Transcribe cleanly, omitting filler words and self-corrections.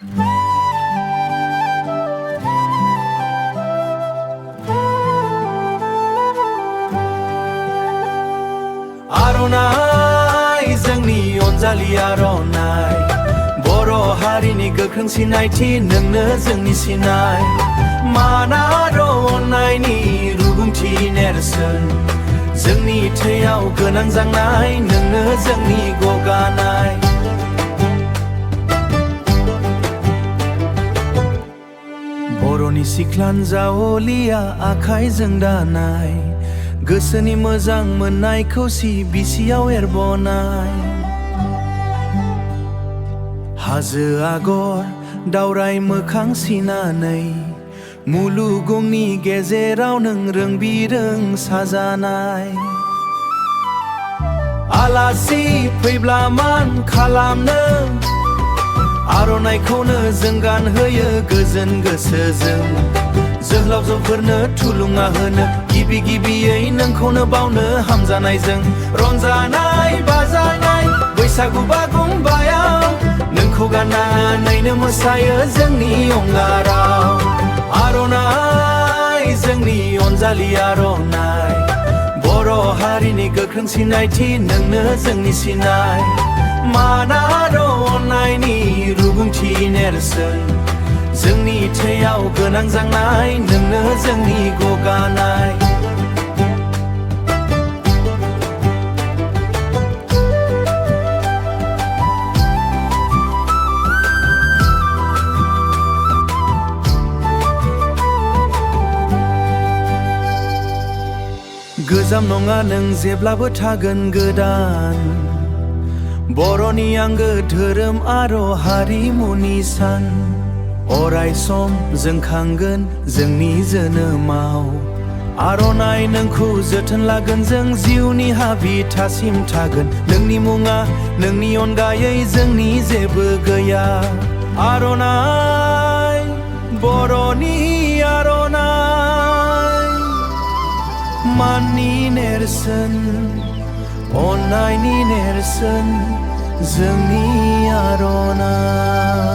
आर'नाइ जोंनि अनजालि आर'नाइ बर' हारिनि गोख्रों सिनायथि नोंनो जोंनि सिनाय मान आरो अननायनि रुगुंथि नेरसोन जोंनि थैयाव गोनां जांनाय नोंनो जोंनि गगानाय बर'नि सिख्ला हिनजावलिया आखाइजों दानाय गोसोनि मोजां मोननायखौ सि बिसियाव एरबोनाय हाजो आगर दावराय मोखां सिनानै मुलुगनि गेजेराव नों रोंबिरों साजानाय आलासि फैब्ला मान खालामनो आर'नाइखौनो जों गानहोयो गोजोन गोसोजों जोहोलावजोफोरनो थुलुंगा होनो गिबि गिबियै नोंखौनो बावनो हामजानायजों रंजानाय बाजानाय बैसागु बागुरुम्बायाव नोंखौ गाननानैनो मोसायो जोंनि अंगाराव आर'नाइ जोंनि अनजालि आर'नाइ बर' हारिनि गोख्रों सिनायथि नोंनो जोंनि सिनाय मान आरो अननायनि रुगुंथि नेरसोन जोंनि थैयाव गोनां जांनाय नोंनो जोंनि गगानाय गोजाम नङा नों जेब्लाबो थागोन गोदान बर'नि आंगो धोरोम आरो हारिमुनि सान अराय सम जोंखांगोन जोंनि जोनोमाव आर'नाइ नोंखौ जोथोन लागोन जों जिउनि हाबिथासिम थागोन नोंनि मुङा नोंनि अनगायै जोंनि जेबो गैया आर'नाइ बर'नि आर'नाइ माननि नेरसोन अननायनि नेरसोन जोंनि आर'नाइ